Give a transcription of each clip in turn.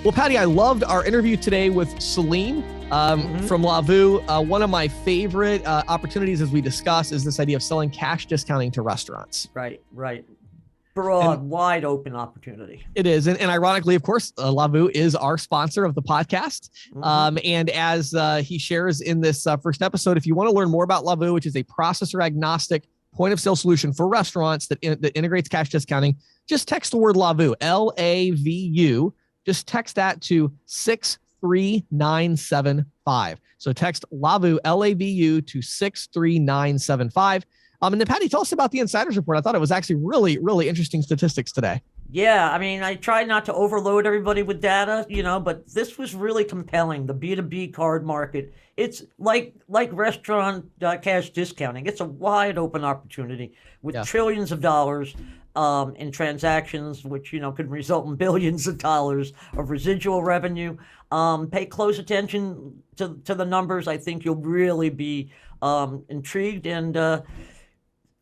Well, Patty, I loved our interview today with Salim from Lavoo. One of my favorite opportunities, as we discussed, is this idea of selling cash discounting to restaurants. Right. Broad, wide open opportunity. It is. And ironically, of course, Lavoo is our sponsor of the podcast. And as he shares in this first episode, if you want to learn more about Lavoo, which is a processor agnostic point of sale solution for restaurants that integrates cash discounting, just text the word Lavoo, L-A-V-U. Just text that to 63975. So text Lavoo, L-A-V-U, to 63975. And then, Patty, tell us about the Insiders Report. I thought it was actually really, really interesting statistics today. Yeah, I mean, I try not to overload everybody with data, but this was really compelling. The B2B card market, it's like restaurant cash discounting. It's a wide open opportunity with trillions of dollars in transactions, which, could result in billions of dollars of residual revenue. Pay close attention to the numbers. I think you'll really be intrigued and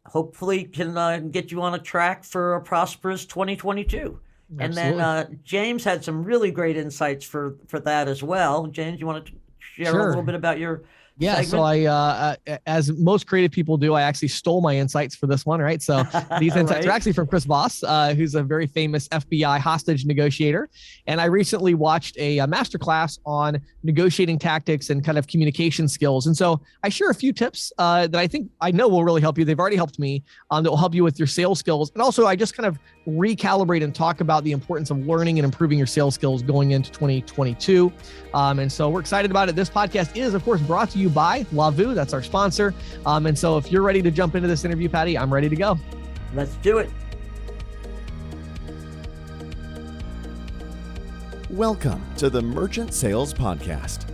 hopefully can get you on a track for a prosperous 2022. Absolutely. And then James had some really great insights for that as well. James, you want to share a little bit about your segment? So I, as most creative people do, I actually stole my insights for this one, right? So these insights are actually from Chris Voss, who's a very famous FBI hostage negotiator. And I recently watched a masterclass on negotiating tactics and kind of communication skills. And so I share a few tips that I know will really help you. They've already helped me, that will help you with your sales skills. And also I just kind of recalibrate and talk about the importance of learning and improving your sales skills going into 2022. And so we're excited about it. This podcast is, of course, brought to you by Lavoo. That's our sponsor. And so if you're ready to jump into this interview, Patty, I'm ready to go. Let's do it. Welcome to the Merchant Sales Podcast.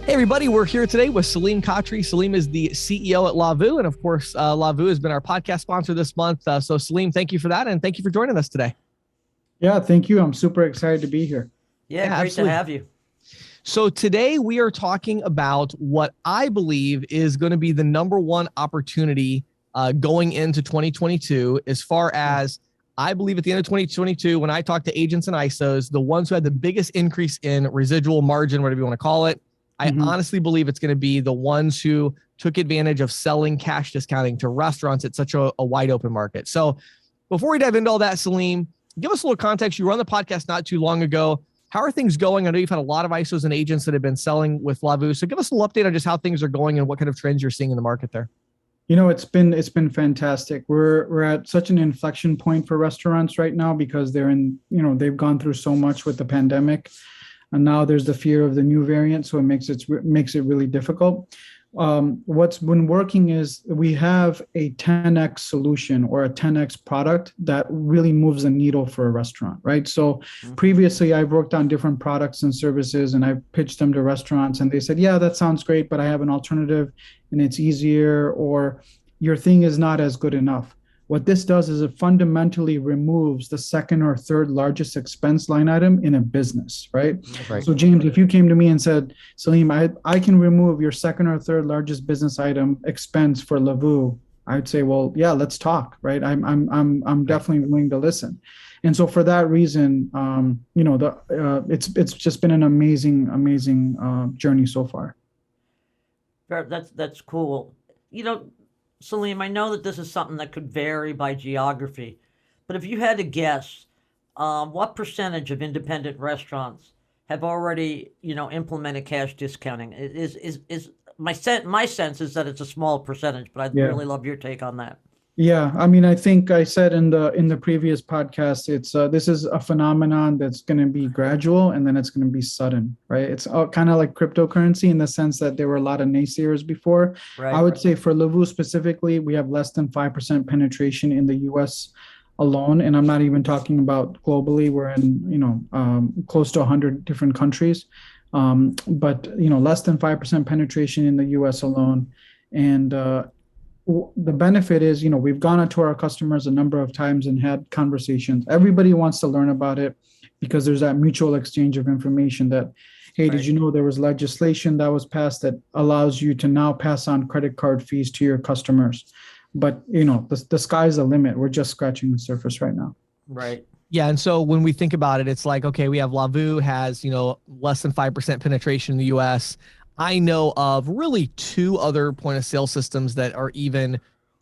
Hey, everybody. We're here today with Salim Khatri. Salim is the CEO at Lavoo. And of course, Lavoo has been our podcast sponsor this month. So Salim, thank you for that. And thank you for joining us today. Yeah, thank you. I'm super excited to be here. Yeah, great absolutely. To have you. So today we are talking about what I believe is going to be the number one opportunity going into 2022, as far as I believe at the end of 2022, when I talk to agents and ISOs, the ones who had the biggest increase in residual margin, whatever you want to call it, I honestly believe it's going to be the ones who took advantage of selling cash discounting to restaurants at such a wide open market. So before we dive into all that, Salim, give us a little context. You were on the podcast not too long ago. How are things going? I know you've had a lot of ISOs and agents that have been selling with Lavoo. So give us a little update on just how things are going and what kind of trends you're seeing in the market there. It's been fantastic. We're at such an inflection point for restaurants right now because they've gone through so much with the pandemic, and now there's the fear of the new variant, so it makes it really difficult. What's been working is we have a 10x solution or a 10x product that really moves the needle for a restaurant, right? So previously I've worked on different products and services and I've pitched them to restaurants and they said, yeah, that sounds great, but I have an alternative and it's easier, or your thing is not as good enough. What this does is it fundamentally removes the second or third largest expense line item in a business, right? So James, if you came to me and said, Salim, I can remove your second or third largest business item expense for Lavoo, I'd say, well, yeah, let's talk, right? I'm definitely willing to listen. And so for that reason, it's just been an amazing journey so far. That's cool. Salim, I know that this is something that could vary by geography, but if you had to guess, what percentage of independent restaurants have already, implemented cash discounting? Is my sense is that it's a small percentage, but I'd really love your take on that. Yeah, I mean, I think I said in the previous podcast, it's this is a phenomenon that's going to be gradual and then it's going to be sudden, right? It's kind of like cryptocurrency in the sense that there were a lot of naysayers before. Right. I would say for Lavoo specifically, we have less than 5% penetration in the U.S. alone, and I'm not even talking about globally. We're in close to 100 different countries, but less than 5% penetration in the U.S. alone, and the benefit is, we've gone out to our customers a number of times and had conversations. Everybody wants to learn about it because there's that mutual exchange of information that, hey, did you know there was legislation that was passed that allows you to now pass on credit card fees to your customers? But, the sky's the limit. We're just scratching the surface right now. Right. Yeah, and so when we think about it, it's like, okay, we have Lavu has, less than 5% penetration in the US. I know of really two other point of sale systems that are even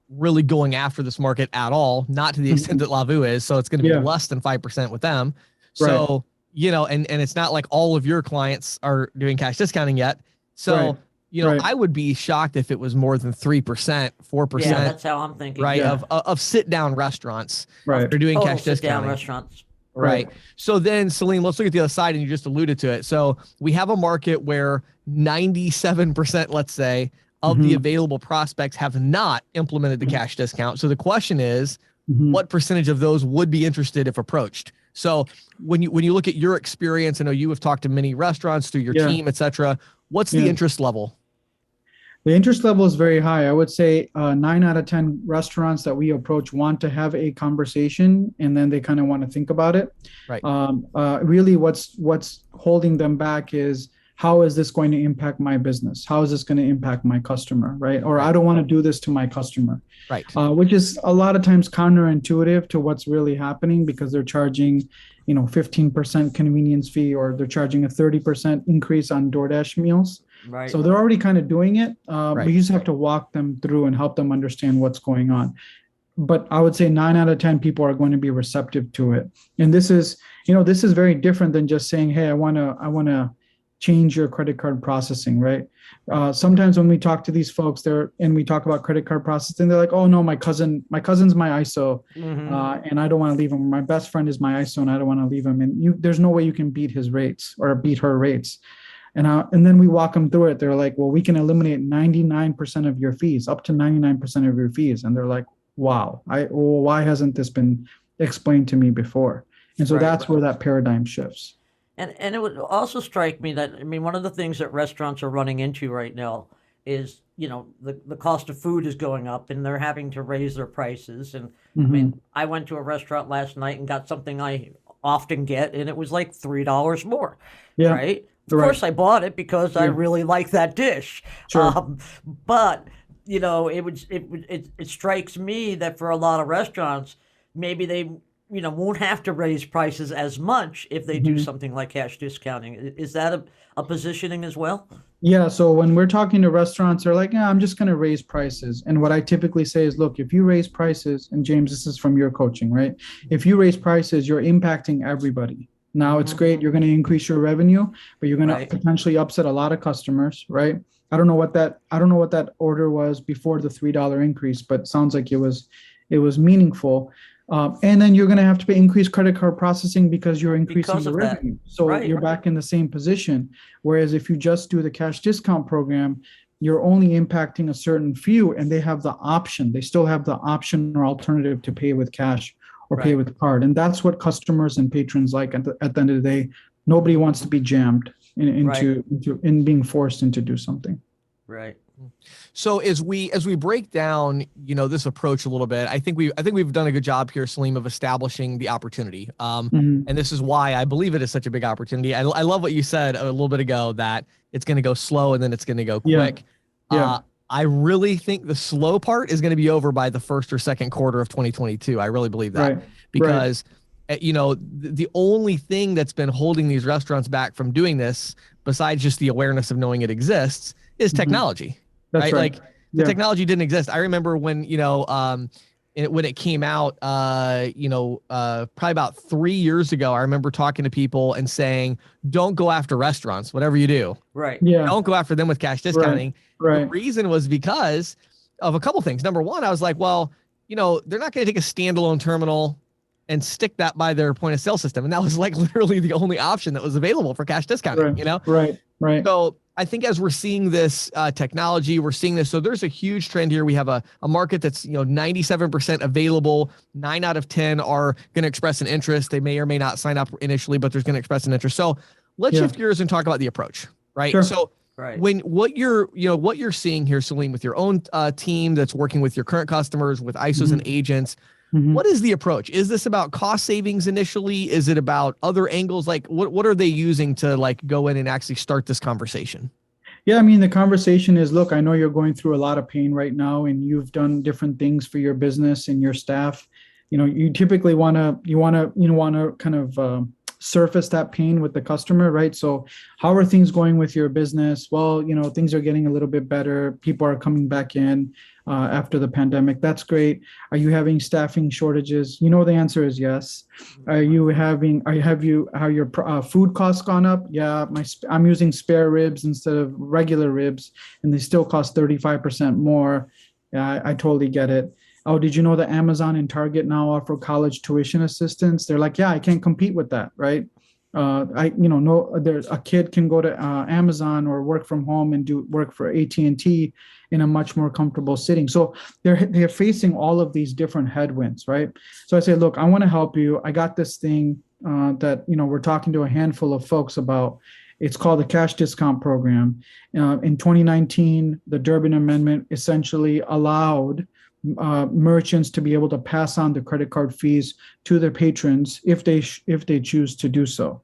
really going after this market at all, not to the extent that Lavu is. So it's going to be Yeah. less than 5% with them. Right. So, and it's not like all of your clients are doing cash discounting yet. So, Right. Right. I would be shocked if it was more than 3%, 4%, Yeah, that's how I'm thinking. right? Yeah. Of sit down restaurants Right. that are doing Total cash sit-down discounting. restaurants. Right. So then, Salim, let's look at the other side, and you just alluded to it. So we have a market where 97%, let's say, of the available prospects have not implemented the cash discount. So the question is, what percentage of those would be interested if approached? So when you look at your experience, I know you have talked to many restaurants through your team, et cetera. What's the interest level? The interest level is very high. I would say 9 out of 10 restaurants that we approach want to have a conversation, and then they kind of want to think about it. Right. Really, what's holding them back is, how is this going to impact my business? How is this going to impact my customer? Right. Or I don't want to do this to my customer. Right. Which is a lot of times counterintuitive to what's really happening, because they're charging 15% convenience fee, or they're charging a 30% increase on DoorDash meals. Right. So they're already kind of doing it. Right. We just have to walk them through and help them understand what's going on. But I would say 9 out of 10 people are going to be receptive to it. And this is very different than just saying, hey, I want to change your credit card processing, right? Sometimes when we talk to these folks and we talk about credit card processing, they're like, oh no, my cousin's my ISO, and I don't want to leave him. My best friend is my ISO, and I don't want to leave him. And there's no way you can beat his rates or beat her rates. And then we walk them through it. They're like, well, we can eliminate 99% of your fees, up to 99% of your fees. And they're like, wow, why hasn't this been explained to me before? And so that's where that paradigm shifts. And it would also strike me that, one of the things that restaurants are running into right now is, the cost of food is going up, and they're having to raise their prices. And I went to a restaurant last night and got something I often get, and it was like $3 more. Yeah. Right. Of course, I bought it because I really like that dish. Sure. But it strikes me that for a lot of restaurants, maybe they won't have to raise prices as much if they do something like cash discounting. Is that a positioning as well? Yeah. So when we're talking to restaurants, they're like, yeah, I'm just going to raise prices. And what I typically say is, look, if you raise prices, and James, this is from your coaching, right? If you raise prices, you're impacting everybody. Now it's great. You're going to increase your revenue, but you're going to potentially upset a lot of customers, right? I don't know what that order was before the $3 increase, but it sounds like it was meaningful. And then you're going to have to pay increased credit card processing because you're increasing the revenue. So you're back in the same position. Whereas if you just do the cash discount program, you're only impacting a certain few, and they have the option. They still have the option or alternative to pay with cash or pay with card. And that's what customers and patrons like at the end of the day. Nobody wants to be jammed into being forced into do something. Right. So as we break down, this approach a little bit, I think we've done a good job here, Salim, of establishing the opportunity. And this is why I believe it is such a big opportunity. I love what you said a little bit ago, that it's going to go slow and then it's going to go quick. Yeah. I really think the slow part is going to be over by the first or second quarter of 2022. I really believe that because, the only thing that's been holding these restaurants back from doing this, besides just the awareness of knowing it exists, is technology. That's right. Like the technology didn't exist. I remember when, when it came out, probably about 3 years ago, I remember talking to people and saying, don't go after restaurants, whatever you do. Right. Yeah. Don't go after them with cash discounting. Right. The reason was because of a couple things. Number one, I was like, well, they're not going to take a standalone terminal and stick that by their point of sale system. And that was like literally the only option that was available for cash discounting, Right. So I think as we're seeing this technology, we're seeing this. So there's a huge trend here. We have a market that's 97% available. 9 out of 10 are going to express an interest. They may or may not sign up initially, but there's going to express an interest. So let's shift gears and talk about the approach, right? Sure. So when what you're seeing here, Salim, with your own team that's working with your current customers, with ISOs and agents, what is the approach? Is this about cost savings initially? Is it about other angles? Like what are they using to go in and actually start this conversation? Yeah, the conversation is, look, I know you're going through a lot of pain right now, and you've done different things for your business and your staff. you typically want to kind of surface that pain with the customer, right? So how are things going with your business? Well, things are getting a little bit better. People are coming back in after the pandemic. That's great. Are you having staffing shortages? The answer is yes. Have your food costs gone up? Yeah, I'm using spare ribs instead of regular ribs, and they still cost 35% more. Yeah, I totally get it. Oh, did you know that Amazon and Target now offer college tuition assistance? They're like, yeah, I can't compete with that, right? There's a kid can go to Amazon or work from home and do work for AT&T in a much more comfortable sitting. So they're facing all of these different headwinds, right? So I say, look, I want to help you. I got this thing that we're talking to a handful of folks about. It's called the Cash Discount Program. In 2019, the Durbin Amendment essentially allowed merchants to be able to pass on the credit card fees to their patrons if they choose to do so.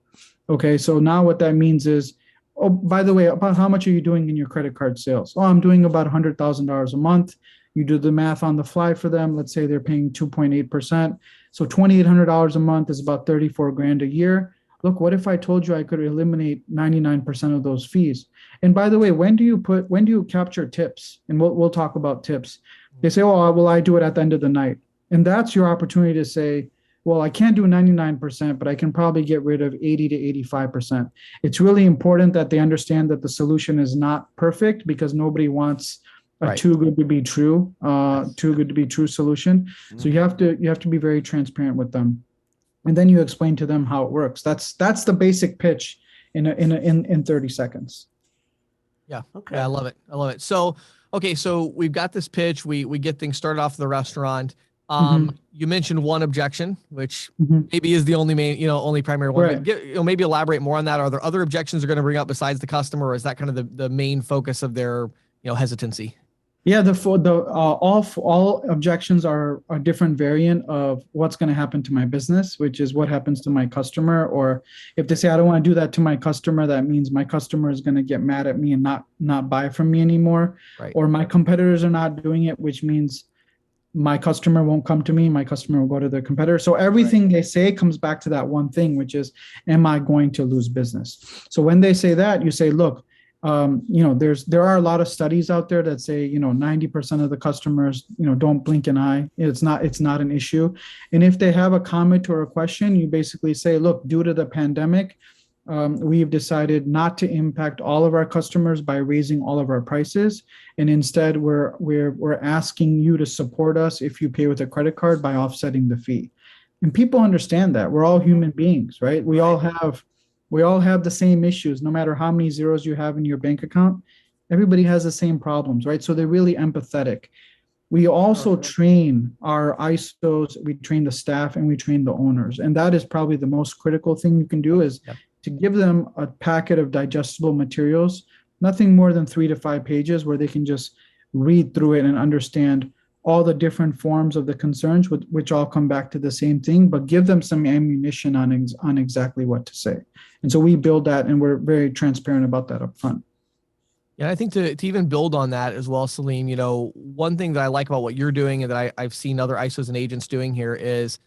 Okay, so now what that means is, oh, by the way, about how much are you doing in your credit card sales? Oh, I'm doing about $100,000 a month. You do the math on the fly for them. Let's say they're paying 2.8%. So $2,800 a month is about 34 grand a year. Look, what if I told you I could eliminate 99% of those fees? And by the way, when do you capture tips? And we'll talk about tips. They say, oh, well, I do it at the end of the night. And that's your opportunity to say, well, I can't do 99%, but I can probably get rid of 80 to 85%. It's really important that they understand that the solution is not perfect, because nobody wants a too good to be true solution. So you have to be very transparent with them. And then you explain to them how it works. That's the basic pitch in 30 seconds. Yeah. Okay. Yeah, I love it. So, okay. So we've got this pitch. We get things started off at the restaurant. You mentioned one objection, which maybe is the only only primary one. Right. But maybe elaborate more on that. Are there other objections they're going to bring up besides the customer, or is that kind of the main focus of their hesitancy? Yeah, all objections are a different variant of what's going to happen to my business, which is what happens to my customer. Or if they say, I don't want to do that to my customer, that means my customer is going to get mad at me and not buy from me anymore. Right. Or my competitors are not doing it, which means my customer won't come to me. My customer will go to their competitor. So everything they say comes back to that one thing, which is, am I going to lose business? So when they say that, you say, look, there are a lot of studies out there that say 90% of the customers don't blink an eye. It's not an issue. And if they have a comment or a question, you basically say, look, due to the pandemic, we've decided not to impact all of our customers by raising all of our prices, and instead we're asking you to support us if you pay with a credit card by offsetting the fee. And people understand that we're all human beings, right? We all have the same issues. No matter how many zeros you have in your bank account, everybody has the same problems, right? So they're really empathetic. We also train our ISOs, we train the staff, and we train the owners. And that is probably the most critical thing you can do, is to give them a packet of digestible materials, nothing more than 3 to 5 pages, where they can just read through it and understand all the different forms of the concerns, which all come back to the same thing, but give them some ammunition on exactly what to say. And so we build that, and we're very transparent about that up front. Yeah, I think to even build on that as well, Salim, one thing that I like about what you're doing and that I've seen other ISOs and agents doing here is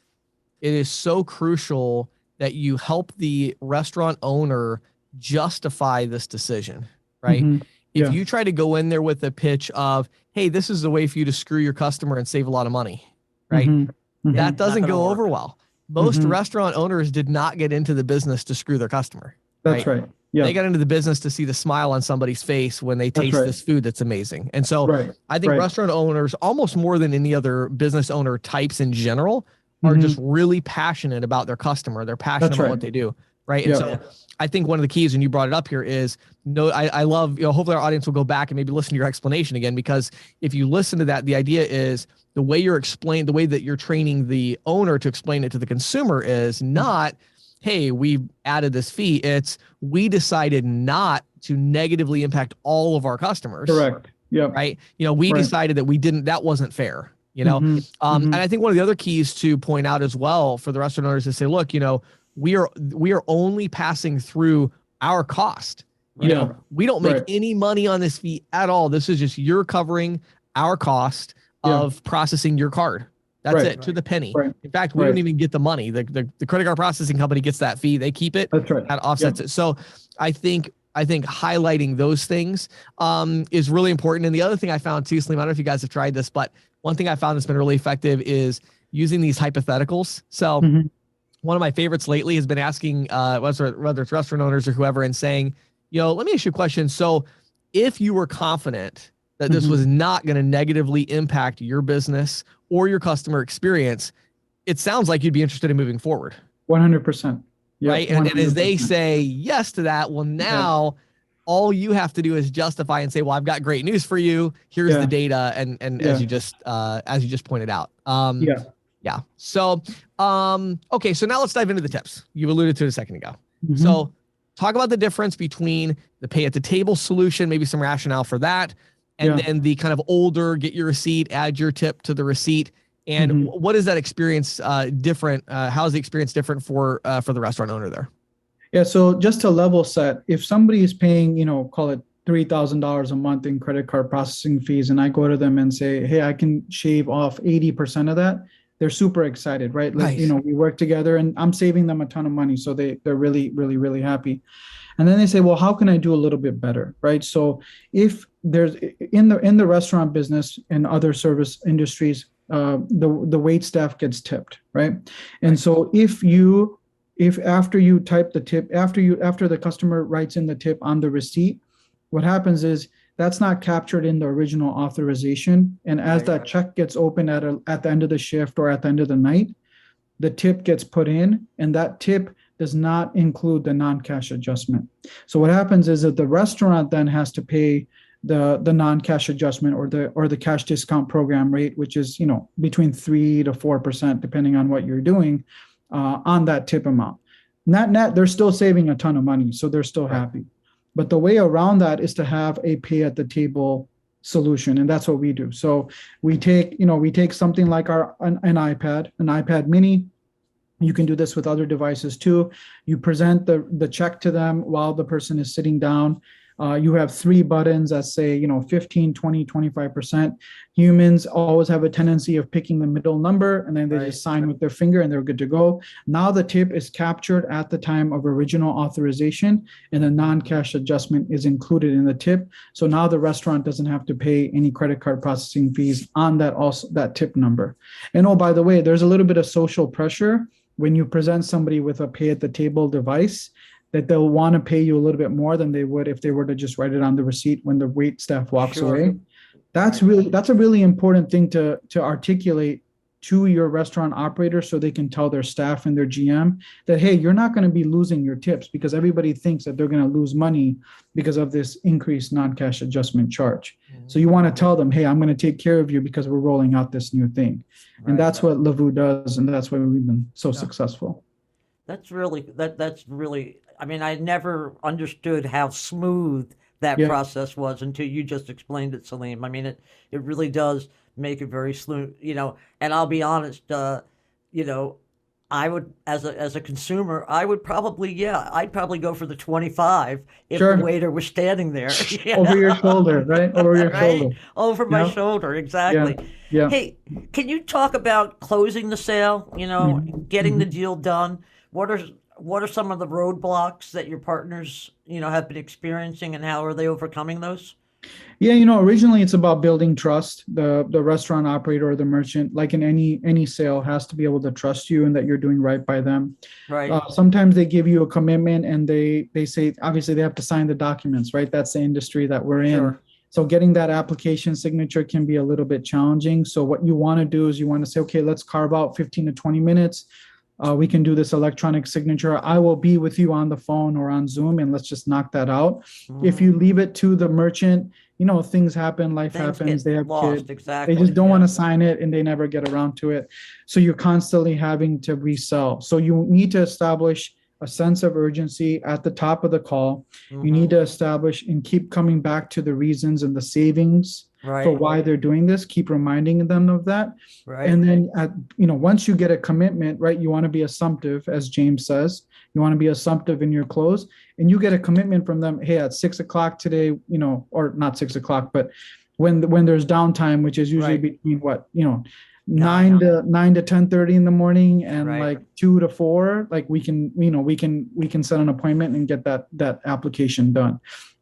it is so crucial that you help the restaurant owner justify this decision, right? If you try to go in there with a pitch of, hey, this is the way for you to screw your customer and save a lot of money, right? That doesn't go over well. Most restaurant owners did not get into the business to screw their customer. That's right. Yeah. They got into the business to see the smile on somebody's face when they taste this food that's amazing. And so I think restaurant owners, almost more than any other business owner types in general, are just really passionate about their customer. They're passionate about what they do. Right. And so I think one of the keys, and you brought it up here, is I love, hopefully our audience will go back and maybe listen to your explanation again, because if you listen to that, the idea is the way the way that you're training the owner to explain it to the consumer is not, hey, we added this fee. It's, we decided not to negatively impact all of our customers. Correct. Yeah. Right. We decided that that wasn't fair. And I think one of the other keys to point out as well for the restaurant owners is to say, look, we are only passing through our cost. We don't make any money on this fee at all. This is just you're covering our cost of processing your card. That's Right. it, to the penny. Right. In fact, we Right. don't even get the money. The credit card processing company gets that fee. They keep it. That's right. That offsets it. So I think highlighting those things is really important. And the other thing I found too, Salim, I don't know if you guys have tried this, but one thing I found that's been really effective is using these hypotheticals. So Mhm. one of my favorites lately has been asking whether it's restaurant owners or whoever and saying, let me ask you a question. So if you were confident that this Mhm. was not going to negatively impact your business or your customer experience, it sounds like you'd be interested in moving forward. 100%. Yep, Right. And as they 100%. say yes to that, well, now all you have to do is justify and say, well, I've got great news for you. Here's the data. And as you just pointed out. Yeah. So, okay. So now let's dive into the tips. You alluded to it a second ago. Mhm. So talk about the difference between the pay at the table solution, maybe some rationale for that, and then the kind of older, get your receipt, add your tip to the receipt. And what is that experience different? How is the experience different for the restaurant owner there? Yeah. So just to level set, if somebody is paying, call it $3,000 a month in credit card processing fees, and I go to them and say, hey, I can shave off 80% of that, they're super excited, right? Like, we work together and I'm saving them a ton of money. So they're really, really, really happy. And then they say, well, how can I do a little bit better, right? So if there's in the restaurant business and other service industries, the wait staff gets tipped, right? And so if after you type the tip, after the customer writes in the tip on the receipt, what happens is that's not captured in the original authorization. And as that check gets opened at the end of the shift or at the end of the night, the tip gets put in, and that tip does not include the non-cash adjustment. So what happens is that the restaurant then has to pay the non-cash adjustment or the cash discount program rate, which is between 3 to 4% depending on what you're doing on that tip amount. Net, they're still saving a ton of money, so they're still happy. But the way around that is to have a pay at the table solution, and that's what we do. So we take something like an iPad mini. You can do this with other devices too. You present the check to them while the person is sitting down. You have 3 buttons that say, 15, 20, 25%. Humans always have a tendency of picking the middle number, and then they just sign with their finger and they're good to go. Now the tip is captured at the time of original authorization, and the non-cash adjustment is included in the tip. So now the restaurant doesn't have to pay any credit card processing fees on that tip number. And oh, by the way, there's a little bit of social pressure when you present somebody with a pay at the table device, that they'll want to pay you a little bit more than they would if they were to just write it on the receipt when the wait staff walks away. That's a really important thing to articulate to your restaurant operator so they can tell their staff and their GM that, hey, you're not going to be losing your tips, because everybody thinks that they're going to lose money because of this increased non-cash adjustment charge. So you want to tell them, hey, I'm going to take care of you because we're rolling out this new thing. And that's what Lavoo does, and that's why we've been so successful. That's really, I mean, I never understood how smooth that process was until you just explained it, Salim. I mean, it really does make it very smooth, and I'll be honest, I would, as a consumer, I'd probably go for the 25 if the waiter was standing there. Over your shoulder, right? Over your shoulder. Over my shoulder, exactly. Yeah. Hey, can you talk about closing the sale, getting the deal done? What are some of the roadblocks that your partners, have been experiencing, and how are they overcoming those? Yeah, originally it's about building trust. The restaurant operator or the merchant, like in any sale, has to be able to trust you and that you're doing right by them. Right. Sometimes they give you a commitment and they say, obviously they have to sign the documents, right? That's the industry that we're in. Sure. So getting that application signature can be a little bit challenging. So what you want to do is you want to say, okay, let's carve out 15 to 20 minutes. We can do this electronic signature. I will be with you on the phone or on Zoom, and let's just knock that out. If you leave it to the merchant, things happen, life happens. They have kids. Exactly. They just don't want to sign it, and they never get around to it. So you're constantly having to resell. So you need to establish a sense of urgency at the top of the call. You need to establish and keep coming back to the reasons and the savings for why they're doing this. Keep reminding them of that. Right. And then once you get a commitment, right, you want to be assumptive, as James says. You want to be assumptive in your close, and you get a commitment from them. Hey, at 6 o'clock today, or not 6 o'clock, but when there's downtime, which is usually between 9 to 10:30 in the morning, and Right. like 2 to 4, like we can set an appointment and get that application done.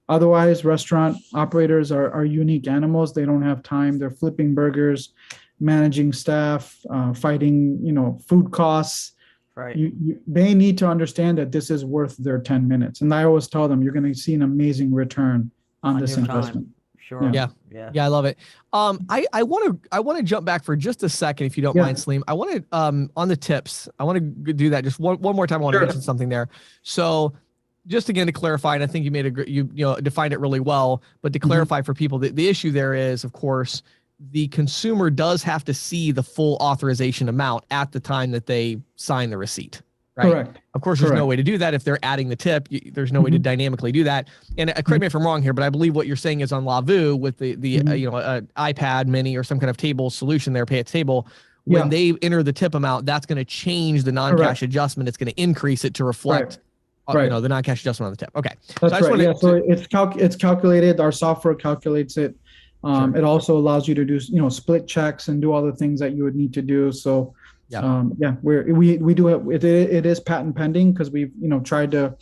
Otherwise, restaurant operators are unique animals. They don't have time. They're flipping burgers, managing staff, fighting, food costs. Right. They need to understand that this is worth their 10 minutes. And I always tell them, you're going to see an amazing return on this your time. investment. Sure. Yeah. I love it. I want to jump back for just a second, if you don't mind, Salim. I want to on the tips. I want to do that just one more time. I want to mention something there. So, just again to clarify, and I think you made you defined it really well. But to clarify for people, the issue there is, of course, the consumer does have to see the full authorization amount at the time that they sign the receipt. Right. Correct. Of course, there's no way to do that if they're adding the tip. There's no way to dynamically do that. And correct me if I'm wrong here, but I believe what you're saying is on Lavu with the iPad Mini or some kind of table solution there, pay at table. When they enter the tip amount, that's going to change the non-cash adjustment. It's going to increase it to reflect, the non-cash adjustment on the tip. Okay, that's right. So it's calculated. Our software calculates it. It also allows you to do split checks and do all the things that you would need to do. So. We do it. It is patent pending because we've tried to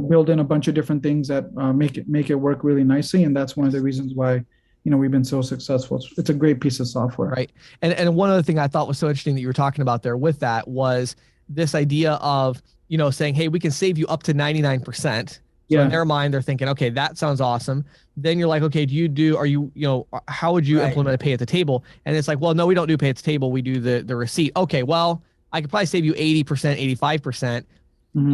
build in a bunch of different things that make it work really nicely, and that's one of the reasons why we've been so successful. It's a great piece of software. Right. And one other thing I thought was so interesting that you were talking about there with that was this idea of saying, hey, we can save you up to 99%. So in their mind, they're thinking, okay, that sounds awesome. Then you're like, okay, how would you implement a pay at the table? And it's like, well, no, we don't do pay at the table. We do the receipt. Okay, well, I could probably save you 80%, 85%.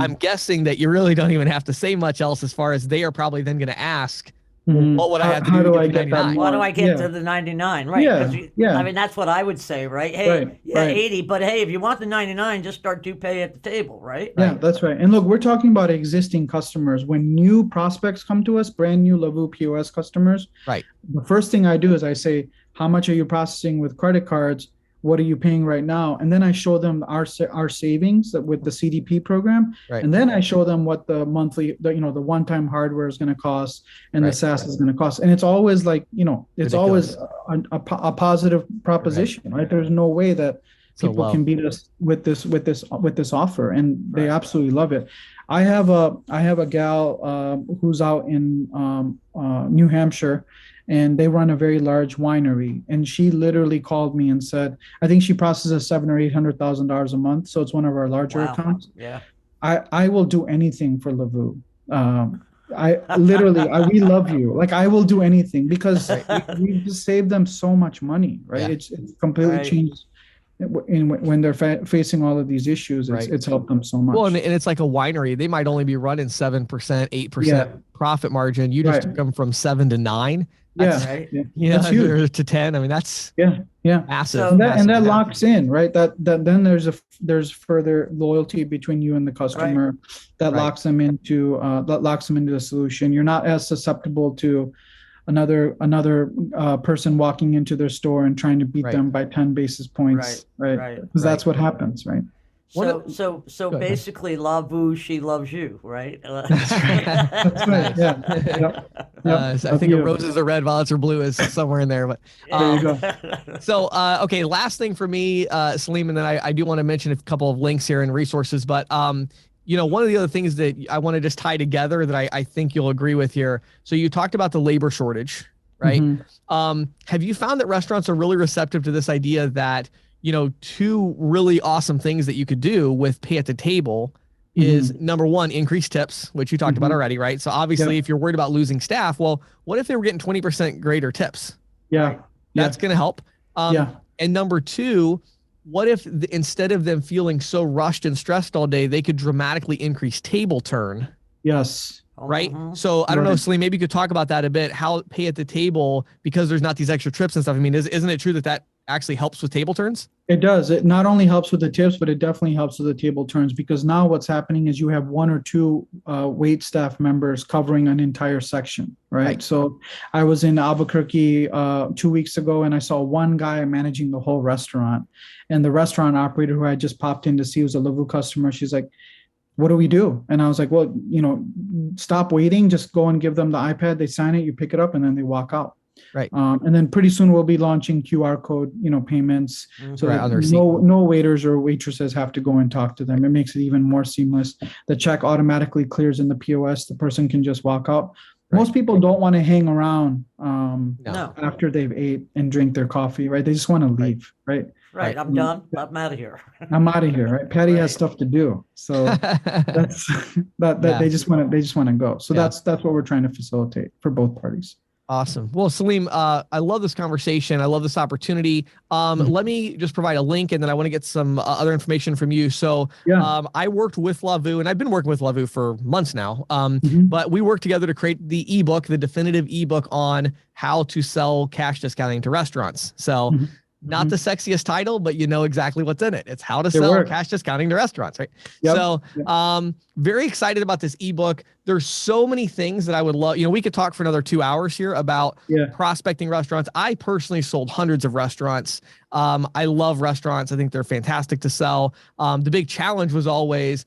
I'm guessing that you really don't even have to say much else, as far as they are probably then going to ask, what would I have to do? How to do I get get that? Why do I get to the 99? Right. I mean, that's what I would say, right? Hey, 80, but hey, if you want the 99, just start do pay at the table, right? Yeah, that's right. And look, we're talking about existing customers. When new prospects come to us, brand new Lavu POS customers, right? The first thing I do is I say, how much are you processing with credit cards? What are you paying right now? And then I show them our savings with the CDP program. Right. And then I show them what the monthly, the one-time hardware is going to cost and the SaaS is going to cost. And it's always like, it's always a positive proposition, right? There's no way that people can beat us with this offer, and they absolutely love it. I have a gal who's out in New Hampshire, and they run a very large winery. And she literally called me and said, I think she processes $700,000 or $800,000 a month. So it's one of our larger accounts. Yeah. I will do anything for Lavu. We love you. Like, I will do anything because we just saved them so much money, right? Yeah. It's completely changed. When they're facing all of these issues, it's helped them so much. Well, and it's like a winery. They might only be running 7%, 8% profit margin. You just took them from 7 to 9. That's, that's huge. To 10. I mean, that's massive. So that locks in, right? That then there's further loyalty between you and the customer. That locks them into the solution. You're not as susceptible to another person walking into their store and trying to beat them by 10 basis points, right? Because that's what happens, right? So basically, Lavu, she loves you, right? That's right. Yeah. I think roses are red, violets are blue is somewhere in there. But there you go. So okay, last thing for me, Salim, and then I do want to mention a couple of links here and resources. But one of the other things that I want to just tie together that I think you'll agree with here. So you talked about the labor shortage, right? Have you found that restaurants are really receptive to this idea that two really awesome things that you could do with pay at the table is number one, increase tips, which you talked about already, right? So obviously if you're worried about losing staff, well, what if they were getting 20% greater tips? Yeah. That's going to help. And number two, what if instead of them feeling so rushed and stressed all day, they could dramatically increase table turn? Yes. Right. So I don't know, Salim, maybe you could talk about that a bit, how pay at the table, because there's not these extra trips and stuff. I mean, isn't it true that actually helps with table turns? It does. It not only helps with the tips, but it definitely helps with the table turns, because now what's happening is you have one or two wait staff members covering an entire section, right? So I was in Albuquerque 2 weeks ago, and I saw one guy managing the whole restaurant, and the restaurant operator who I just popped in to see was a Lavu customer. She's like, what do we do? And I was like, well, stop waiting. Just go and give them the iPad. They sign it, you pick it up, and then they walk out. Right. And then pretty soon we'll be launching QR code, payments. So Right, that on the receipt. no waiters or waitresses have to go and talk to them. It makes it even more seamless. The check automatically clears in the POS. The person can just walk out. Right. Most people don't want to hang around No. after they've ate and drink their coffee, right? They just want to leave, right? Right. I'm done. I'm out of here. I'm out of here, right? Patty has Right. stuff to do, so that's that Yeah. they just want to go. So Yeah. that's what we're trying to facilitate for both parties. Awesome. Well, Salim, I love this conversation. I love this opportunity. Let me just provide a link, and then I want to get some other information from you. So Yeah. I worked with Lavu, and I've been working with Lavu for months now. Mhm. But we worked together to create the ebook, the definitive ebook on how to sell cash discounting to restaurants. So Mhm. not the sexiest title, but you know exactly what's in it. It's how to It sell works. cash discounting to restaurants, right? Yep. So Yep. very excited about this ebook. There's so many things that I would love. We could talk for another 2 hours here about Yeah. prospecting restaurants. I personally sold hundreds of restaurants. I love restaurants. I think they're fantastic to sell. The big challenge was always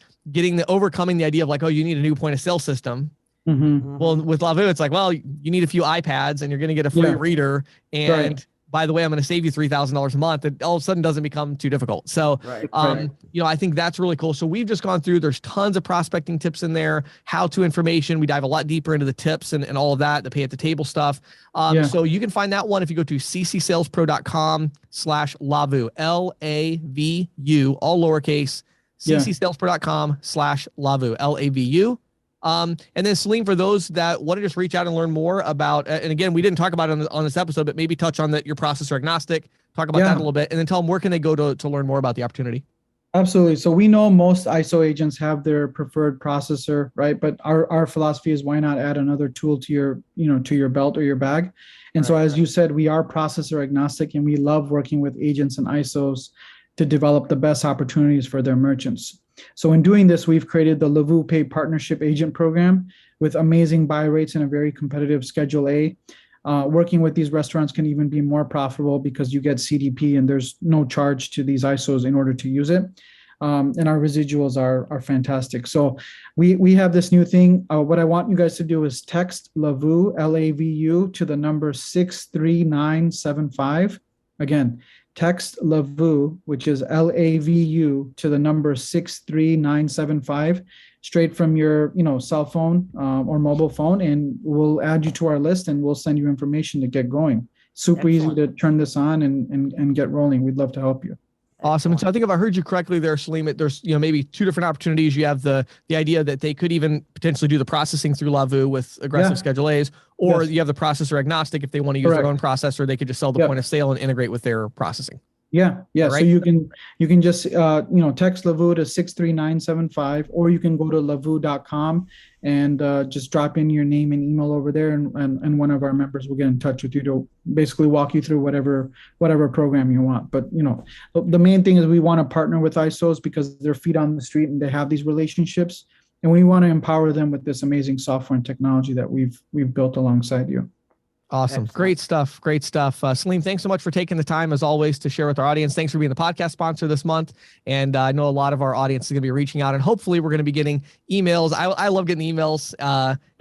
overcoming the idea of like, oh, you need a new point of sale system. Mhm. Well, with Lavu, it's like, well, you need a few iPads and you're going to get a free Yeah. reader. And Right. by the way, I'm going to save you $3,000 a month. It all of a sudden doesn't become too difficult. So, Right. I think that's really cool. So we've just gone through, there's tons of prospecting tips in there, how-to information. We dive a lot deeper into the tips and all of that, the pay at the table stuff. Yeah. So you can find that one if you go to ccsalespro.com/Lavu, LAVU, all lowercase, Yeah. ccsalespro.com/Lavu, LAVU. And then Salim, for those that want to just reach out and learn more about, and again, we didn't talk about it on this episode, but maybe touch on that you're processor agnostic, talk about Yeah. that a little bit, and then tell them where can they go to learn more about the opportunity. Absolutely. So we know most ISO agents have their preferred processor, right? But our philosophy is why not add another tool to your belt or your bag? And so, Right, as you said, we are processor agnostic, and we love working with agents and ISOs to develop the best opportunities for their merchants. So in doing this, we've created the Lavu Pay Partnership Agent Program with amazing buy rates and a very competitive Schedule A. Working with these restaurants can even be more profitable because you get CDP and there's no charge to these ISOs in order to use it. And our residuals are fantastic. So we have this new thing. What I want you guys to do is text Lavu, L-A-V-U, to the number 63975. Again, text Lavu, which is L-A-V-U, to the number 63975, straight from your cell phone or mobile phone, and we'll add you to our list and we'll send you information to get going. Super Excellent. easy to turn this on and get rolling. We'd love to help you. Awesome. And so I think if I heard you correctly there, Salim, there's maybe two different opportunities. You have the idea that they could even potentially do the processing through Lavu with aggressive Yeah. Schedule A's, or Yes. you have the processor agnostic. If they want to use Correct. their own processor, they could just sell the Yep. point of sale and integrate with their processing. Yeah. So Right. you can just text Lavu to 63975, or you can go to lavu.com and just drop in your name and email over there, and one of our members will get in touch with you to basically walk you through whatever program you want. But the main thing is we want to partner with ISOs because they're feet on the street and they have these relationships, and we want to empower them with this amazing software and technology that we've built alongside you. Awesome. Excellent. Great stuff. Great stuff. Salim, thanks so much for taking the time, as always, to share with our audience. Thanks for being the podcast sponsor this month. And I know a lot of our audience is going to be reaching out, and hopefully we're going to be getting emails. I love getting emails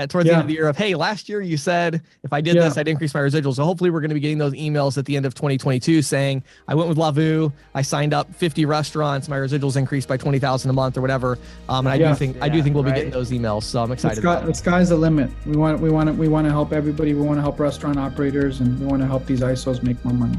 towards the end of the year of, hey, last year you said if I did this, I'd increase my residuals. So hopefully we're going to be getting those emails at the end of 2022 saying, I went with Lavu, I signed up 50 restaurants, my residuals increased by 20,000 a month or whatever. And I do think we'll be getting those emails. So I'm excited about it. The sky's the limit. We want to help everybody. We want to help restaurant operators, and we want to help these ISOs make more money.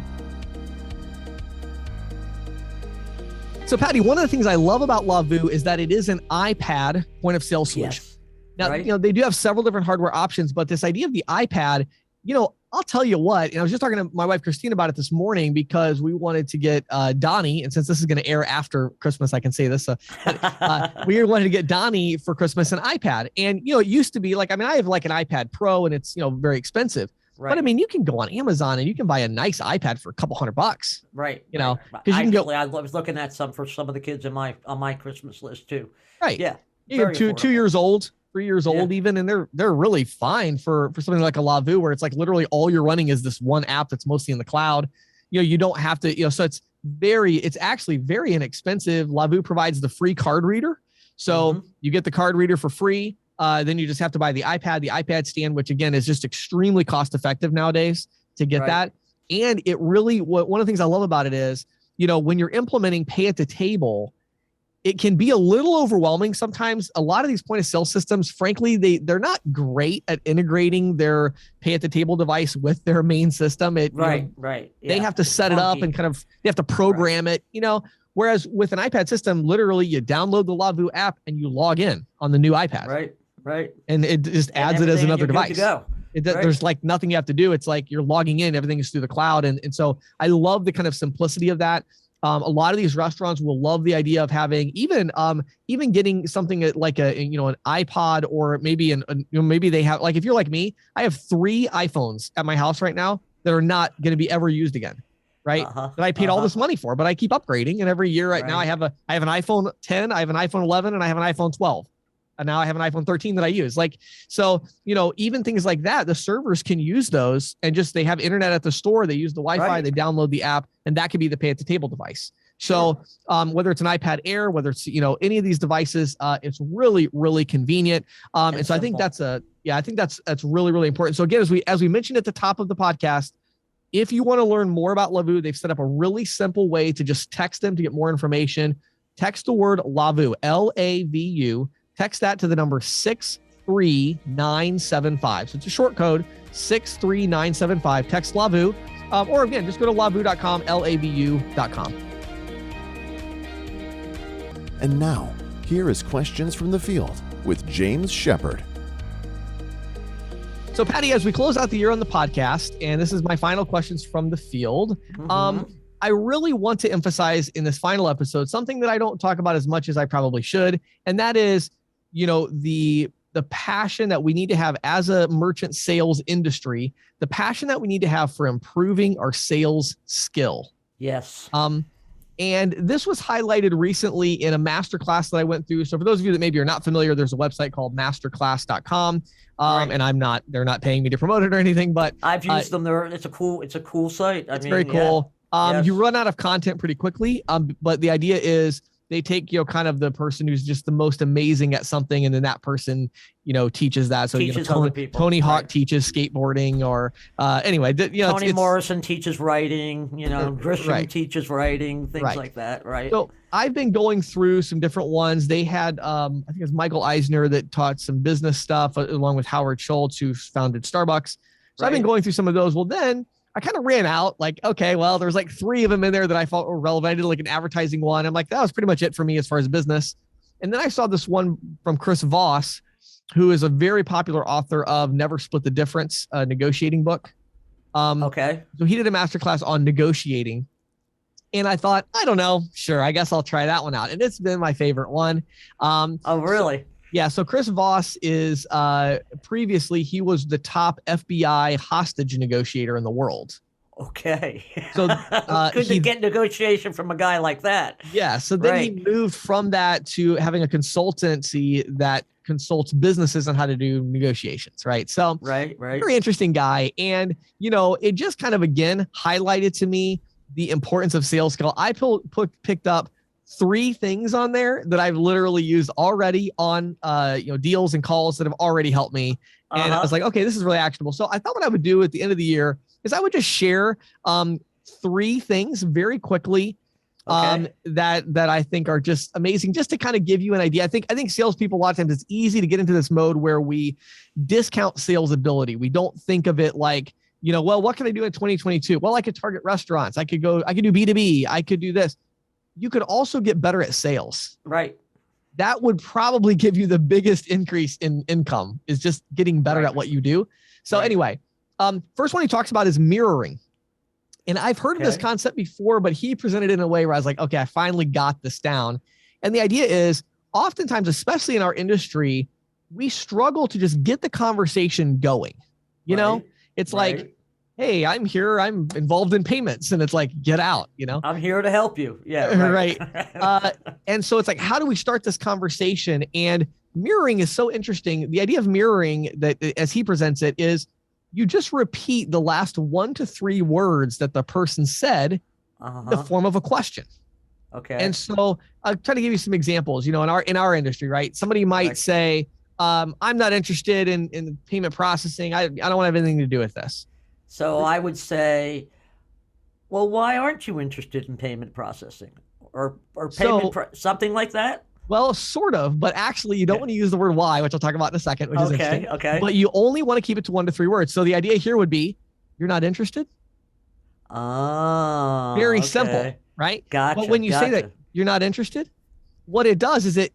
So Patty, one of the things I love about Lavu is that it is an iPad point of sale solution. Yes. Now, Right. they do have several different hardware options, but this idea of the iPad, I'll tell you what, and I was just talking to my wife, Christine, about it this morning because we wanted to get Donnie, and since this is going to air after Christmas, I can say this. We wanted to get Donnie for Christmas an iPad. And, it used to be like, I have like an iPad Pro and it's, very expensive. Right. But you can go on Amazon and you can buy a nice iPad for a couple $100. Right. Right. 'Cause you can Actually, go- I was looking at some for some of the kids on my Christmas list too. Right. Yeah. You're very 2 affordable. years old, 3 years Yeah. old even, and they're really fine for something like a Lavu, where it's like literally all you're running is this one app that's mostly in the cloud. You don't have to, so it's actually very inexpensive. Lavu provides the free card reader. So you get the card reader for free. Then you just have to buy the iPad stand, which again is just extremely cost effective nowadays. to get Right. that. And it really, one of the things I love about it is, when you're implementing pay at the table, it can be a little overwhelming. Sometimes a lot of these point of sale systems, frankly, they're not great at integrating their pay at the table device with their main system. Right. They Yeah. have to set it up Clunky. and they have to program it, whereas with an iPad system, literally you download the Lavu app and you log in on the new iPad. Right. And it just And adds it as everything, another you're good to device. go. Right. There's like nothing you have to do. It's like you're logging in, everything is through the cloud. And so I love the kind of simplicity of that. A lot of these restaurants will love the idea of having even getting something like an iPod, or maybe maybe they have, like, if you're like me, I have 3 iPhones at my house right now that are not going to be ever used again. Right. That I paid all this money for, but I keep upgrading. And every year now I have an iPhone 10, I have an iPhone 11, and I have an iPhone 12. And now I have an iPhone 13 that I use. So, even things like that, the servers can use those, and they have internet at the store. They use the Wi-Fi, Right. they download the app, and that could be the pay at the table device. So whether it's an iPad Air, whether it's, any of these devices, it's really, really convenient. And so I think simple. I think that's really, really important. So again, as we mentioned at the top of the podcast, if you want to learn more about Lavu, they've set up a really simple way to just text them to get more information. Text the word Lavu, Lavu. Text that to the number 63975. So it's a short code, 63975. Text Lavu, or again, just go to lavu.com, lavu.com. And now, here is questions from the field with James Shepard. So Patty, as we close out the year on the podcast, and this is my final questions from the field, I really want to emphasize in this final episode something that I don't talk about as much as I probably should, and that is, the passion that we need to have as a merchant sales industry, the passion that we need to have for improving our sales skill. Yes. And this was highlighted recently in a masterclass that I went through. So for those of you that maybe are not familiar, there's a website called masterclass.com. And they're not paying me to promote it or anything, but I've used them there. It's a cool site. It's very cool. Yes. You run out of content pretty quickly. But the idea is they take, kind of the person who's just the most amazing at something, and then that person, teaches that. So Teaches other people. Tony Hawk Right. teaches skateboarding, or anyway, Toni Morrison teaches writing, Grisham Right. teaches writing, things Right. like that, right? So I've been going through some different ones. They had, I think it's Michael Eisner that taught some business stuff, along with Howard Schultz, who founded Starbucks. So I've been Right. going through some of those. Well, then I kind of ran out, okay, well, there's 3 of them in there that I thought were relevant. I did an advertising one. I'm like, that was pretty much it for me as far as business. And then I saw this one from Chris Voss, who is a very popular author of Never Split the Difference, a negotiating book. Okay. So he did a masterclass on negotiating. And I thought, I don't know, sure, I guess I'll try that one out. And it's been my favorite one. Oh, really? So Chris Voss is, previously, he was the top FBI hostage negotiator in the world. Okay. So, good to get negotiation from a guy like that. Yeah. So then he moved from that to having a consultancy that consults businesses on how to do negotiations. Right. So Right. very interesting guy. And, it just kind of, again, highlighted to me the importance of sales skill. I picked up 3 things on there that I've literally used already on, deals and calls that have already helped me. And I was like, okay, this is really actionable. So I thought what I would do at the end of the year is I would just share 3 things very quickly that I think are just amazing, just to kind of give you an idea. I think salespeople, a lot of times it's easy to get into this mode where we discount sales ability. We don't think of it like, well, what can I do in 2022? Well, I could target restaurants. I could do B2B. I could do this. You could also get better at sales. Right. That would probably give you the biggest increase in income, is just getting better at what you do. So anyway, first one he talks about is mirroring. And I've heard of this concept before, but he presented it in a way where I was like, okay, I finally got this down. And the idea is, oftentimes, especially in our industry, we struggle to just get the conversation going. It's like, hey, I'm here, I'm involved in payments. And it's like, get out, I'm here to help you. Yeah. Right. And so it's like, how do we start this conversation? And mirroring is so interesting. The idea of mirroring, that as he presents it, is you just repeat the last 1 to 3 words that the person said in the form of a question. Okay. And so I'll try to give you some examples. In our industry, right? Somebody might say, I'm not interested in payment processing. I don't want to have anything to do with this. So I would say, well, why aren't you interested in payment processing or payment something like that? Well, sort of, but actually you don't want to use the word why, which I'll talk about in a second, which is interesting. Okay. But you only want to keep it to 1 to 3 words. So the idea here would be, you're not interested. Oh, Very simple, right? Gotcha. But when you say that you're not interested, what it does is it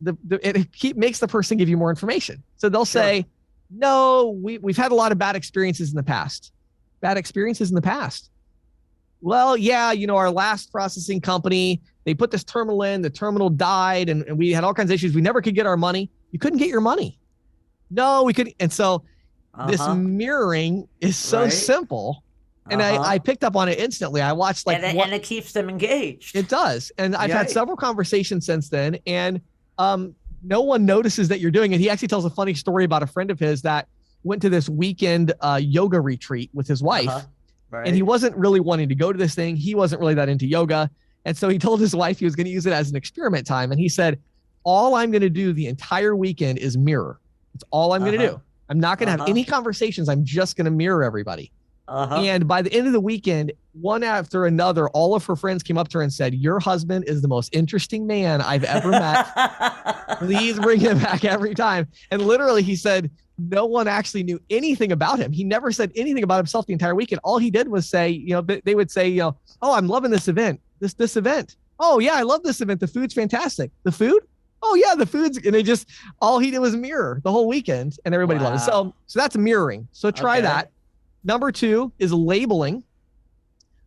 makes the person give you more information. So they'll say, no, we've had a lot of bad experiences in the past. Bad experiences in the past. Well, yeah, our last processing company, they put this terminal in, the terminal died, and we had all kinds of issues. We never could get our money. You couldn't get your money. No, we couldn't. And so this mirroring is so simple. And I picked up on it instantly. I watched and it keeps them engaged. It does. And I've had several conversations since then, and no one notices that you're doing it. He actually tells a funny story about a friend of his that went to this weekend yoga retreat with his wife. And he wasn't really wanting to go to this thing. He wasn't really that into yoga. And so he told his wife he was going to use it as an experiment time. And he said, all I'm going to do the entire weekend is mirror. It's all I'm going to do. I'm not going to have any conversations. I'm just going to mirror everybody. And by the end of the weekend, one after another, all of her friends came up to her and said, your husband is the most interesting man I've ever met. Please bring him back every time. And literally he said, no one actually knew anything about him. He never said anything about himself the entire weekend. All he did was say, they would say, oh, I'm loving this event, this event. Oh yeah, I love this event. The food's fantastic. The food? Oh yeah, the food's, and all he did was mirror the whole weekend, and everybody loved it. So that's mirroring. So try that. Number 2 is labeling.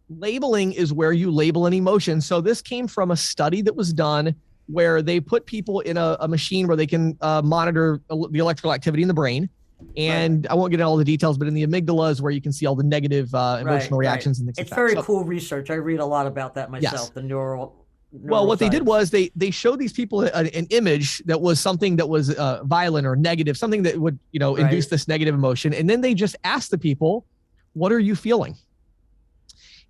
Labeling is where you label an emotion. So this came from a study that was done where they put people in a machine where they can monitor the electrical activity in the brain. And I won't get into all the details, but in the amygdala is where you can see all the negative emotional reactions and things like that. It's very cool research. I read a lot about that myself, the neural. Well, what they did was they showed these people an image that was something that was violent or negative, something that would, induce this negative emotion. And then they just asked the people, what are you feeling?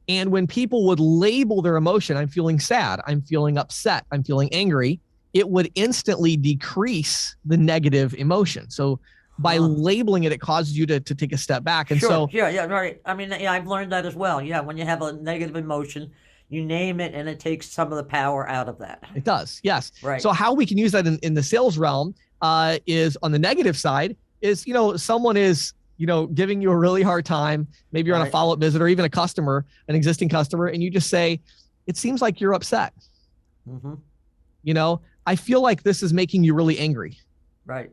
And when people would label their emotion, I'm feeling sad, I'm feeling upset, I'm feeling angry, it would instantly decrease the negative emotion. So by labeling it, it causes you to take a step back. And right. I mean, I've learned that as well. Yeah, when you have a negative emotion, you name it and it takes some of the power out of that. It does, yes. Right. So how we can use that in the sales realm is on the negative side is, someone is, giving you a really hard time. Maybe you're on a follow-up visit or even a customer, an existing customer, and you just say, it seems like you're upset. I feel like this is making you really angry. Right.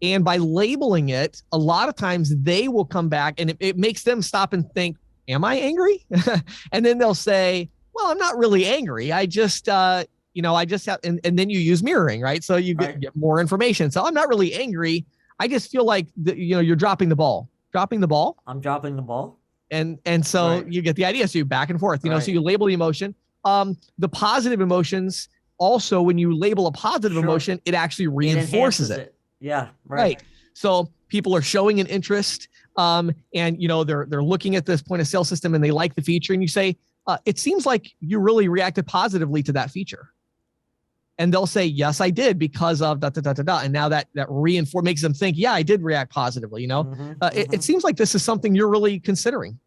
And by labeling it, a lot of times they will come back and it makes them stop and think, am I angry? And then they'll say, well, I'm not really angry. I just, I just have, and then you use mirroring, right? So you get more information. So I'm not really angry. I just feel like, you're dropping the ball. Dropping the ball? I'm dropping the ball. And so you get the idea. So you back and forth, so you label the emotion. The positive emotions, also, when you label a positive emotion, it actually reinforces it. Yeah, right. So people are showing an interest, and they're looking at this point of sale system and they like the feature, and you say, it seems like you really reacted positively to that feature. And they'll say, yes, I did because of da, da, da, da, da. And now that makes them think, yeah, I did react positively. It seems like this is something you're really considering.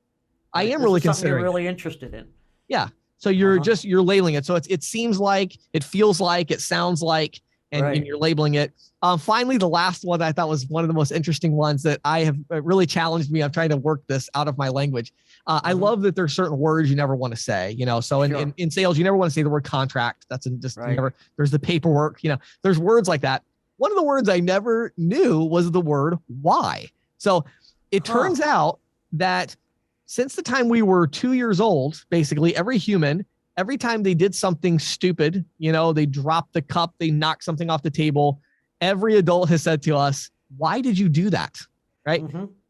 I am really considering. You're really interested in. Yeah. So you're you're labeling it. So it seems like, it feels like, it sounds like, and you're labeling it. Finally, the last one I thought was one of the most interesting ones that I have really challenged me. I'm trying to work this out of my language. I love that there's certain words you never want to say, so in sales, you never want to say the word contract. That's never, there's the paperwork, there's words like that. One of the words I never knew was the word why. So it turns out that since the time we were 2 years old, basically every human, every time they did something stupid, they dropped the cup, they knocked something off the table, every adult has said to us, why did you do that? Right.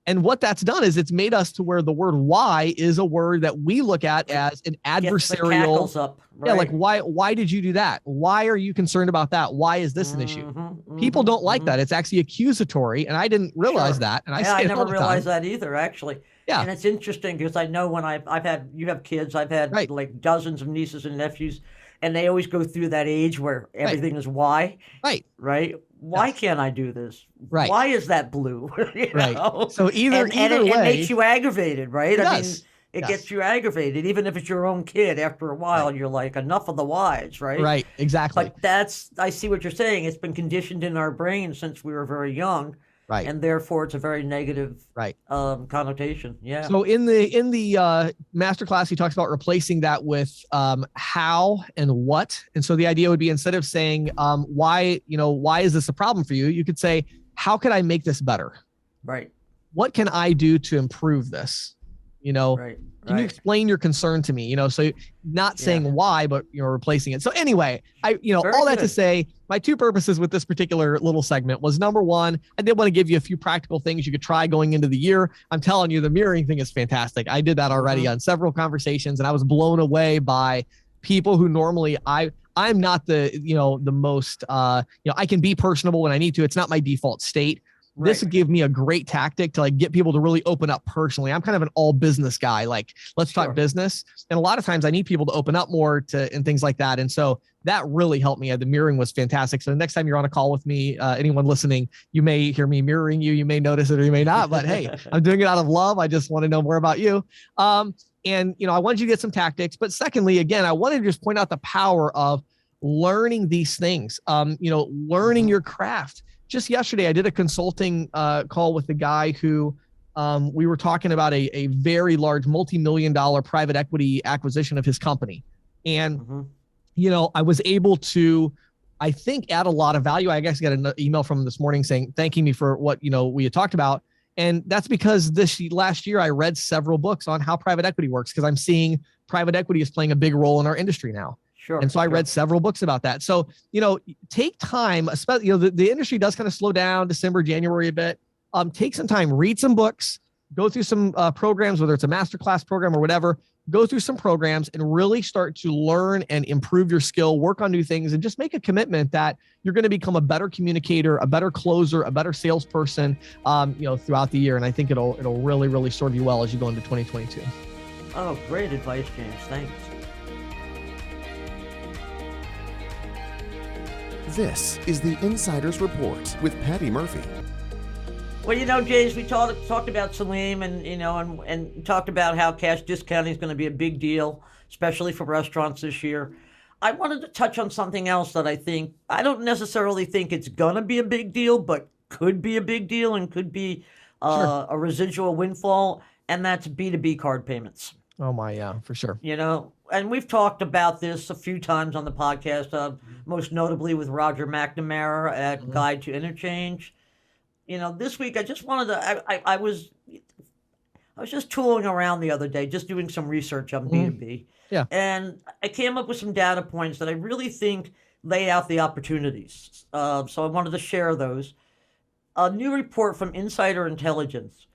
And what that's done is it's made us to where the word why is a word that we look at as an adversarial. Up, Yeah, like why did you do that? Why are you concerned about that? Why is this an issue? People don't like that. It's actually accusatory, and I didn't realize that. And I never realized that either, actually. Yeah. And it's interesting because I know when you have kids, I've had like dozens of nieces and nephews and they always go through that age where everything is why, Right. right? Why Yes. can't I do this? Right. Why is that blue? You Right. know? So either It way, makes you aggravated, right? it I mean, does. it Yes. gets you aggravated, even if it's your own kid. After a while, you're like, enough of the whys, right? Right. Exactly. But I see what you're saying. It's been conditioned in our brain since we were very young, Right. and therefore it's a very negative Right. connotation. Yeah. So in the masterclass, he talks about replacing that with how and what. And so the idea would be, instead of saying why is this a problem for you, you could say, how could I make this better? Right. What can I do to improve this? Right. Can you explain your concern to me? So not saying why, but replacing it. So anyway, Very all that to good. say, my two purposes with this particular little segment was, number one, I did want to give you a few practical things you could try going into the year. I'm telling you, the mirroring thing is fantastic. I did that already on several conversations, and I was blown away by people who normally I'm not the most I can be personable when I need to. It's not my default state. This would give me a great tactic to get people to really open up personally. I'm kind of an all business guy. Let's talk business. And a lot of times I need people to open up more and things like that. And so that really helped me. The mirroring was fantastic. So the next time you're on a call with me, anyone listening, you may hear me mirroring you. You may notice it or you may not, but hey, I'm doing it out of love. I just want to know more about you. And I wanted you to get some tactics, but secondly, again, I wanted to just point out the power of learning these things, learning your craft. Just yesterday, I did a consulting call with a guy who we were talking about a very large multi-million-dollar private equity acquisition of his company. And, I was able to, I think, add a lot of value. I guess I got an email from him this morning thanking me for what, we had talked about. And that's because last year I read several books on how private equity works, because I'm seeing private equity is playing a big role in our industry now. Sure. And so I read several books about that. So, take time, especially, the industry does kind of slow down December, January a bit. Take some time, read some books, go through some programs, whether it's a masterclass program or whatever, go through some programs and really start to learn and improve your skill, work on new things, and just make a commitment that you're going to become a better communicator, a better closer, a better salesperson, throughout the year. And I think it'll really, really serve you well as you go into 2022. Oh, great advice, James. Thanks. This is the Insider's Report with Patty Murphy. Well, James, we talked about Salim and talked about how cash discounting is going to be a big deal, especially for restaurants this year. I wanted to touch on something else that I don't necessarily think it's going to be a big deal, but could be a big deal and could be a residual windfall, and that's B2B card payments. Oh my, yeah, for sure. And we've talked about this a few times on the podcast, most notably with Roger McNamara at Guide to Interchange. This week I just wanted to, I was just tooling around the other day, just doing some research on B2B. Yeah. And I came up with some data points that I really think lay out the opportunities. So I wanted to share those. A new report from Insider Intelligence,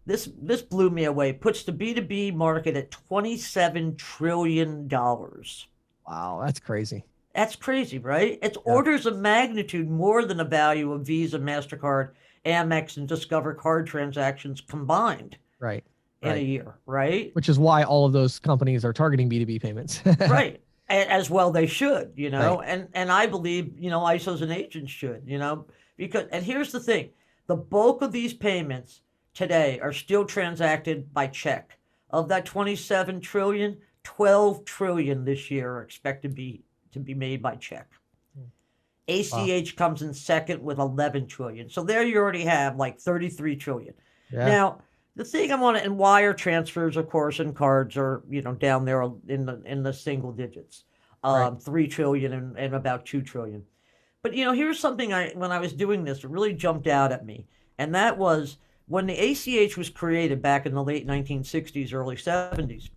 this blew me away, puts the B2B market at $27 trillion. Wow, that's crazy. That's crazy, right? It's orders of magnitude more than the value of Visa, MasterCard, Amex, and Discover card transactions combined Right. in a year, right? Which is why all of those companies are targeting B2B payments. Right. As well they should, Right. and I believe, ISOs and agents should, because, and here's the thing, the bulk of these payments today are still transacted by check. Of that 27 trillion, 12 trillion this year are expected to be made by check. ACH comes in second with 11 trillion. So there you already have like 33 trillion. Yeah. Now, the thing I want to, and wire transfers, of course, and cards are, down there in the single digits, Right. 3 trillion and about 2 trillion. But, here's something when I was doing this, it really jumped out at me. And that was when the ACH was created back in the late 1960s, early 70s,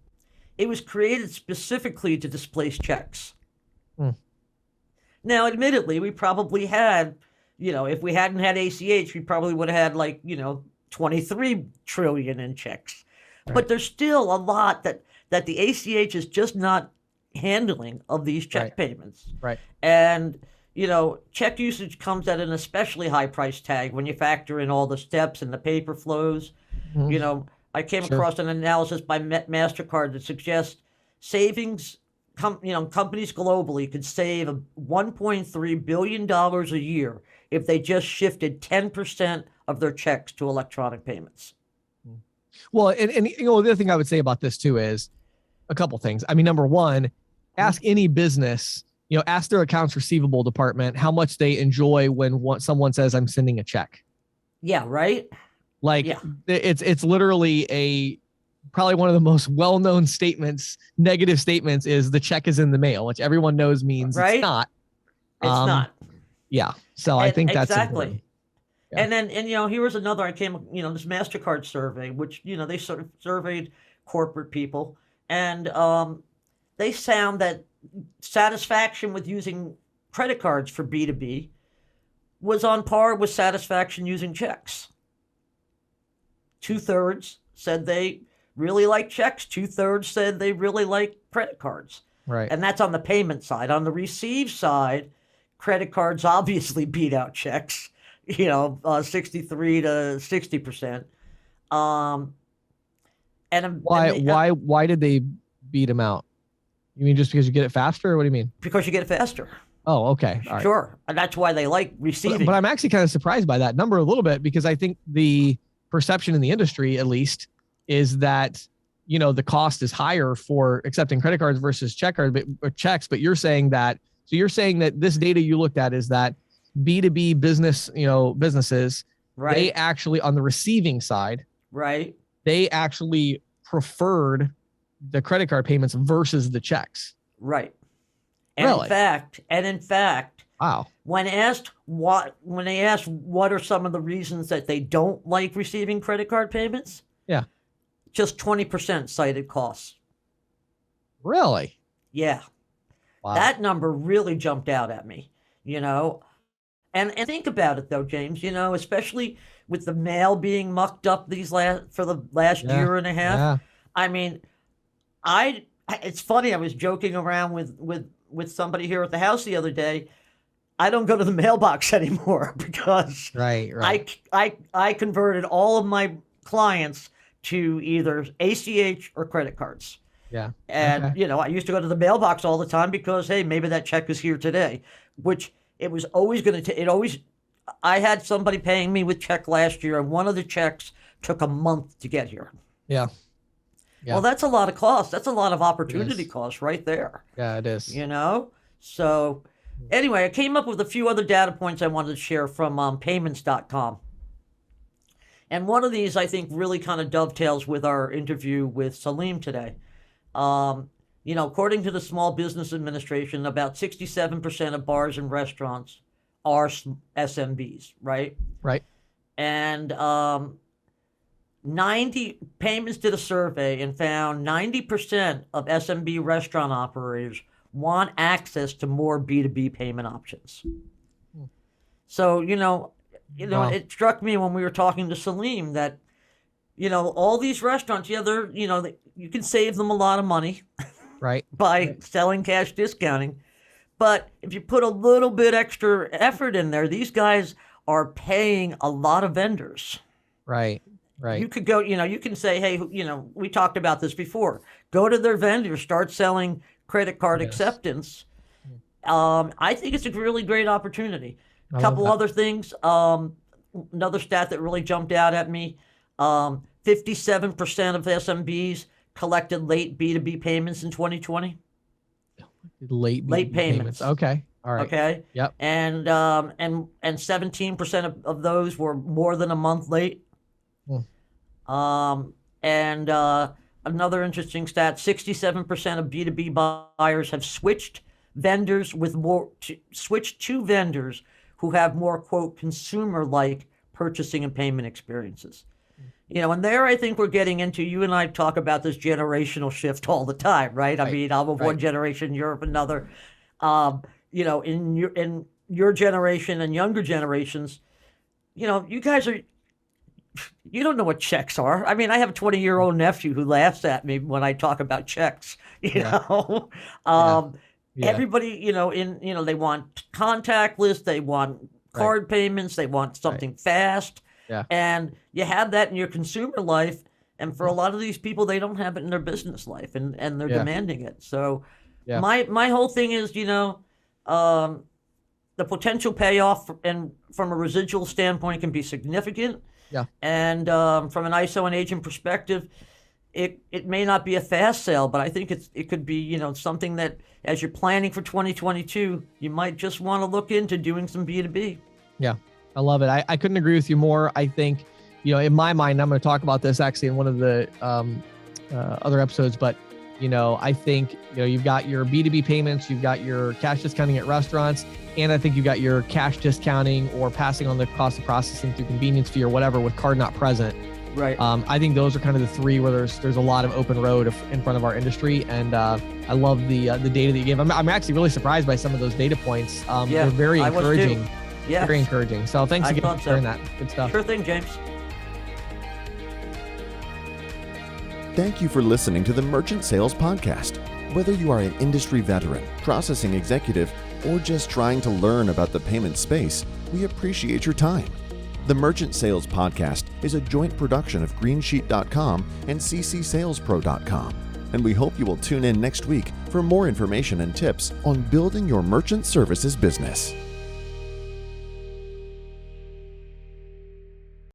it was created specifically to displace checks. Now, admittedly, we probably had, if we hadn't had ACH, we probably would have had 23 trillion in checks. Right. But there's still a lot that the ACH is just not handling of these check payments. Right. And, check usage comes at an especially high price tag when you factor in all the steps and the paper flows. I came across an analysis by MasterCard that suggests savings companies globally could save $1.3 billion a year if they just shifted 10% of their checks to electronic payments. Well, and the other thing I would say about this too is a couple things. I mean, number one, ask any business, ask their accounts receivable department how much they enjoy when someone says, I'm sending a check. Yeah, right? Like Yeah. it's literally probably one of the most well-known statements, negative statements, is the check is in the mail, which everyone knows means Right? it's not. It's not. Yeah. So I think that's exactly. important. Yeah. And then, here was another, this MasterCard survey, which, they sort of surveyed corporate people, and they found that satisfaction with using credit cards for B2B was on par with satisfaction using checks. 2/3 said they really like checks. 2/3 said they really like credit cards. Right. And that's on the payment side. On the receive side, credit cards obviously beat out checks, 63 to 60%. Why did they beat them out? You mean just because you get it faster, or what do you mean? Because you get it faster. Oh, okay. All right. Sure. And that's why they like receiving. But I'm actually kind of surprised by that number a little bit, because I think the perception in the industry, at least, is that, the cost is higher for accepting credit cards versus checks. But you're saying that this data you looked at is that B2B businesses, right. They actually, on the receiving side, right, they actually preferred the credit card payments versus the checks. Right. And Really? in fact, wow. When they asked what are some of the reasons that they don't like receiving credit card payments, Yeah. just 20% cited costs. Really? Yeah. Wow. That number really jumped out at me, And think about it though, James, especially with the mail being mucked up for the last year and a half. Yeah. I mean, it's funny, I was joking around with somebody here at the house the other day. I don't go to the mailbox anymore because Right. I converted all of my clients to either ACH or credit cards. Yeah. And, Okay. I used to go to the mailbox all the time because, hey, maybe that check is here today, which it was always going to I had somebody paying me with check last year, and one of the checks took a month to get here. Yeah. Yeah. Well, that's a lot of cost. That's a lot of opportunity It is. cost right there. Yeah, it is. So anyway, I came up with a few other data points I wanted to share from payments.com. And one of these I think really kind of dovetails with our interview with Salim today. According to the Small Business Administration, about 67% of bars and restaurants are SMBs, right? Right. And Payments did a survey and found 90% of SMB restaurant operators want access to more B2B payment options. So, Wow. it struck me when we were talking to Salim that, all these restaurants, you can save them a lot of money Right. by selling cash discounting. But if you put a little bit extra effort in there, these guys are paying a lot of vendors. Right. Right. You could go, you can say, hey, we talked about this before. Go to their vendors, start selling credit card Yes. acceptance. I think it's a really great opportunity. I A love couple that. other things. Another stat that really jumped out at me, 57% of SMBs collected late B2B payments in 2020. Late payments. Okay. All right. Okay. Yep. And 17% of those were more than a month late. Another interesting stat: 67% of B2B buyers have switched to vendors who have more, quote, consumer-like purchasing and payment experiences. And there I think we're getting into, you and I talk about this generational shift all the time, right? I Right. mean, I'm of one Right. generation, you're of another. In your generation and younger generations, you guys you don't know what checks are. I mean, I have a 20-year-old nephew who laughs at me when I talk about checks, Yeah. Yeah. Everybody, they want contactless, they want card payments, they want something fast. Yeah. And you have that in your consumer life. And for a lot of these people, they don't have it in their business life, and they're Yeah. demanding it. So Yeah. My whole thing is, the potential payoff and from a residual standpoint can be significant. Yeah. And from an ISO and agent perspective, it may not be a fast sale, but I think it could be, something that as you're planning for 2022, you might just want to look into doing some B2B. Yeah, I love it. I couldn't agree with you more. I think, in my mind, I'm going to talk about this actually in one of the other episodes, but I think, you've got your B2B payments, you've got your cash discounting at restaurants, and I think you've got your cash discounting or passing on the cost of processing through convenience fee or whatever with card not present. Right. I think those are kind of the three where there's a lot of open road in front of our industry, and I love the data that you gave. I'm actually really surprised by some of those data points. They're very encouraging. Yeah. Very encouraging. So thanks again for sharing that. Good stuff. Sure thing, James. Thank you for listening to the Merchant Sales Podcast. Whether you are an industry veteran, processing executive, or just trying to learn about the payment space, we appreciate your time. The Merchant Sales Podcast is a joint production of Greensheet.com and ccsalespro.com, and we hope you will tune in next week for more information and tips on building your merchant services business.